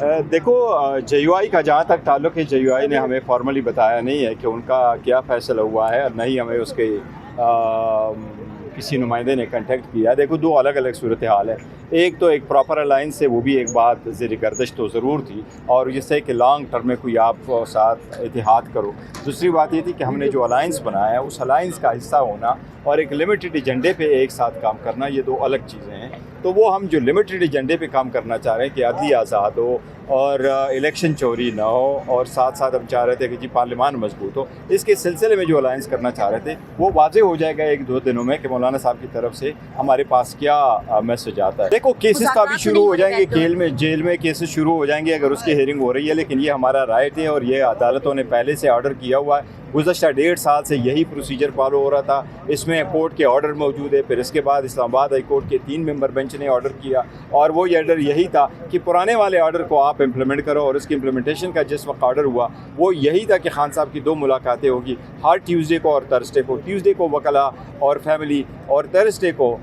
देखो, JUI का जहाँ तक ताल्लुक़ है, JUI ने हमें फॉर्मली बताया नहीं है कि उनका क्या फ़ैसला हुआ है, और न ही हमें उसके किसी नुमाइंदे ने कंटेक्ट किया। देखो, दो अलग अलग सूरत हाल है। एक तो एक प्रॉपर अलाइंस है, वो भी एक बात ज़ेर गर्दिश तो ज़रूर थी, और जिससे कि लॉन्ग टर्म में कोई आप साथ इतिहाद करो। दूसरी बात ये थी कि हमने जो अलाइंस बनाया है, उस अलाइंस का हिस्सा होना और एक लिमिटेड एजेंडे पे एक साथ काम करना, ये दो अलग चीज़ें हैं। तो वो हम जो लिमिटेड एजेंडे पे काम करना चाह रहे हैं कि अदली आज़ाद हो और इलेक्शन चोरी ना हो, और साथ साथ हम चाह रहे थे कि जी पार्लियामान मजबूत हो, इसके सिलसिले में जो अलायंस करना चाह रहे थे वो वाज़े हो जाएगा एक दो दिनों में कि मौलाना साहब की तरफ से हमारे पास क्या मैसेज आता है। देखो, केसेस का भी शुरू हो जाएंगे, जेल में केसेस शुरू हो जाएंगे अगर उसकी हेयरिंग हो रही है, लेकिन ये हमारा राइट है और ये अदालतों ने पहले से ऑर्डर किया हुआ है। गुज़श्ता 1.5 साल से यही प्रोसीजर फॉलो हो रहा था। इसमें कोर्ट के ऑर्डर मौजूद है, फिर इसके बाद इस्लामाबाद हाई कोर्ट के 3 मेंबर बेंच ने ऑर्डर किया, और वो ऑर्डर यही था कि पुराने वाले ऑर्डर को आप इम्प्लीमेंट करो, और उसकी इम्प्लीमेंटेशन का जिस वक्त ऑर्डर हुआ वो यही था कि खान साहब की 2 मुलाकातें होगी, हर ट्यूसडे को और थर्सडे को। ट्यूसडे को वकला और फैमिली, और थर्सडे को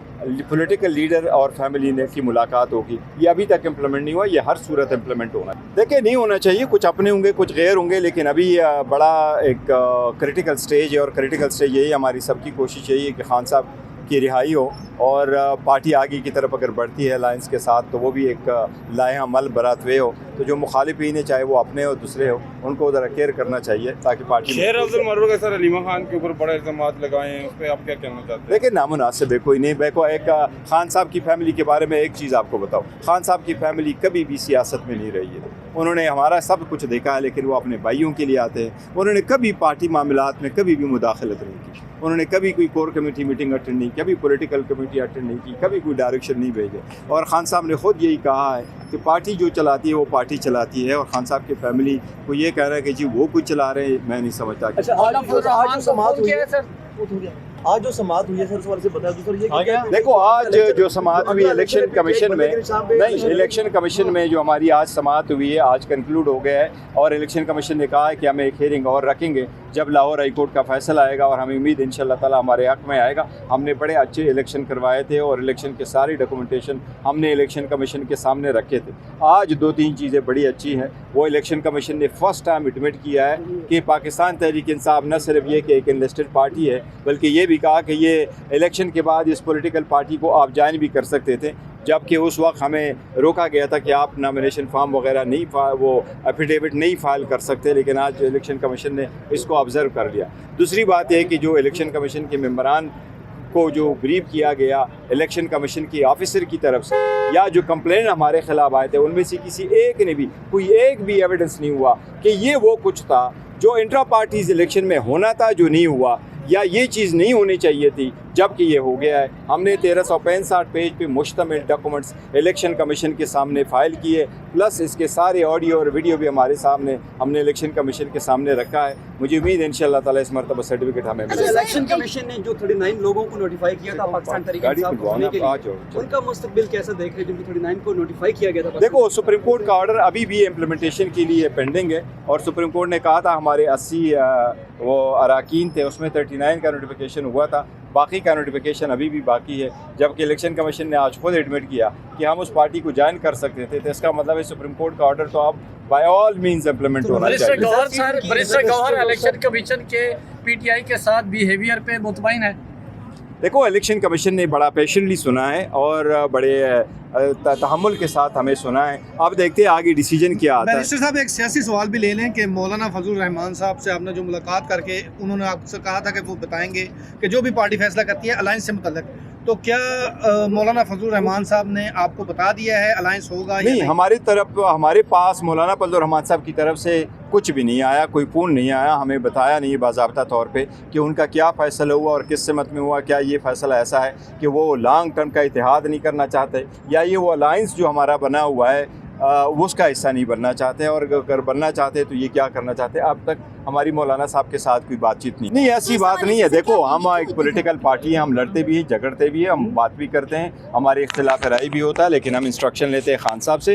पॉलिटिकल लीडर और फैमिली ने की मुलाकात होगी। ये अभी तक इम्प्लीमेंट नहीं हुआ, ये हर सूरत इम्प्लीमेंट होना है। देखिए, नहीं होना चाहिए, कुछ अपने होंगे कुछ गैर होंगे, लेकिन अभी बड़ा एक क्रिटिकल स्टेज है, और क्रिटिकल स्टेज यही हमारी सबकी कोशिश यही है कि खान साहब की रिहाई हो, और पार्टी आगे की तरफ अगर बढ़ती है अलायंस के साथ तो वो भी एक लाएअमल बरात वे हो। तो जो मुखालिफिन है, चाहे वो अपने हो दूसरे हो, उनको ज़रा केयर करना चाहिए ताकि पार्टी शेर अफजल मरूर के सर अलीमा खान के ऊपर बड़े इल्ज़ामात लगाए हैं, उस पर आप क्या कहना चाहते हैं? देखिए, नामुनासिब है, कोई नहीं। देखो, एक खान साहब की फैमिली के बारे में एक चीज़ आपको बताओ, खान साहब की फैमिली कभी भी सियासत में नहीं रही है। उन्होंने हमारा सब कुछ देखा है, लेकिन वो अपने भाइयों के लिए आते हैं। उन्होंने कभी पार्टी मामलात में कभी भी मुदाखलत नहीं की। उन्होंने कभी कोई कोर कमेटी मीटिंग अटेंड नहीं की, कभी पॉलिटिकल कमेटी अटेंड नहीं की, कभी कोई डायरेक्शन नहीं भेजे। और खान साहब ने खुद यही कहा है कि पार्टी जो चलाती है वो पार्टी चलाती है, और खान साहब की फैमिली को ये कह रहा है कि जी वो कुछ चला रहे हैं, मैं नहीं समझता। अच्छा, आज जो समाअत हुई है सर, सवाल से बता दो सर, ये देखो, आज जो समाअत हुई इलेक्शन कमीशन में, नहीं, इलेक्शन कमीशन में जो हमारी आज समाअत हुई है, आज कंक्लूड हो गया है, और इलेक्शन कमीशन ने कहा है कि हम एक हियरिंग और रखेंगे जब लाहौर हाई कोर्ट का फैसला आएगा, और हमें उम्मीद इंशाअल्लाह ताला हमारे हक़ में आएगा। हमने बड़े अच्छे इलेक्शन करवाए थे, और इलेक्शन के सारी डॉक्यूमेंटेशन हमने इलेक्शन कमीशन के सामने रखे थे। आज 2-3 चीज़ें बड़ी अच्छी हैं। वो इलेक्शन कमीशन ने फर्स्ट टाइम एडमिट किया है कि पाकिस्तान तहरीक इंसाफ न सिर्फ ये कि एक इनलिस्टेड पार्टी है, बल्कि ये भी कहा कि ये इलेक्शन के बाद इस पॉलिटिकल पार्टी को आप ज्वाइन भी कर सकते थे, जबकि उस वक्त हमें रोका गया था कि आप नॉमिनेशन फॉर्म वगैरह नहीं वो एफिडेविट नहीं फाइल कर सकते, लेकिन आज इलेक्शन कमीशन ने इसको ऑब्ज़र्व कर लिया। दूसरी बात यह कि जो इलेक्शन कमीशन के मेंबरान को जो ब्रीफ किया गया इलेक्शन कमीशन की ऑफिसर की तरफ से, या जो कंप्लेन हमारे खिलाफ आए थे, उनमें से किसी एक ने भी कोई एक भी एविडेंस नहीं हुआ कि ये वो कुछ था जो इंट्रा पार्टीज इलेक्शन में होना था जो नहीं हुआ, या ये चीज़ नहीं होनी चाहिए थी जबकि ये हो गया है। हमने 1365 पेज पे मुश्तमिल डॉक्यूमेंट्स इलेक्शन कमीशन के सामने फ़ाइल किए, प्लस इसके सारे ऑडियो और वीडियो भी हमारे सामने हमने इलेक्शन कमीशन के सामने रखा है। मुझे उम्मीद है इंशाअल्लाह ताला इस मरतबा सर्टिफिकेट हमें मिलेगा। इलेक्शन कमीशन ने जो 39 लोगों को नोटिफाई किया था पाकिस्तान तहरीक इंसाफ होने के लिए, उनका मुस्तकबिल कैसा देख रहे हैं, जो 39 को नोटिफाई किया गया था? देखो, सुप्रीम कोर्ट का ऑर्डर अभी भी इम्प्लीमेंटेशन के लिए पेंडिंग है, और सुप्रीम कोर्ट ने कहा था हमारे 80 वो अराकीन थे, उसमें 39 का नोटिफिकेशन हुआ था, बाकी का नोटिफिकेशन अभी भी बाकी है। जबकि इलेक्शन कमीशन ने आज खुद एडमिट किया कि हम उस पार्टी को ज्वाइन कर सकते थे, तो इसका मतलब है सुप्रीम कोर्ट का ऑर्डर तो अब बाय ऑल मींस इम्प्लीमेंट होना चाहिए। बैरिस्टर गौहर इलेक्शन कमीशन के पीटीआई के साथ बिहेवियर पे मुतमईन है? देखो, इलेक्शन कमीशन ने बड़ा पेशेंटली सुना है और बड़े तहम्मुल के साथ हमें सुना है। अब देखते हैं आगे डिसीजन क्या आता है। बैरिस्टर साहब, एक सियासी सवाल भी ले लें कि मौलाना फजलुर रहमान साहब से आपने जो मुलाकात करके उन्होंने आपसे कहा था कि वो बताएंगे कि जो भी पार्टी फैसला करती है अलायंस से मुतल्लिक, तो क्या मौलाना फजलुर रहमान साहब ने आपको बता दिया है अलायंस होगा या नहीं? हमारी तरफ, हमारे पास मौलाना फजलुर रहमान साहब की तरफ से कुछ भी नहीं आया, कोई फ़ोन नहीं आया, हमें बताया नहीं बाज़ाब्ता तौर पे कि उनका क्या फ़ैसला हुआ और किस सिमत में हुआ। क्या ये फ़ैसला ऐसा है कि वो लॉन्ग टर्म का इतिहाद नहीं करना चाहते, या ये वो अलायंस जो हमारा बना हुआ है उसका हिस्सा नहीं बनना चाहते, और अगर बनना चाहते तो ये क्या करना चाहते। अब तक हमारी मौलाना साहब के साथ कोई बातचीत नहीं, ऐसी बात नहीं है। देखो, हम एक पॉलिटिकल पार्टी हैं, हम लड़ते भी हैं, झगड़ते भी हैं, हम बात भी करते हैं, हमारे इख्तिलाफ राय भी होता है, लेकिन हम इंस्ट्रक्शन लेते हैं खान साहब से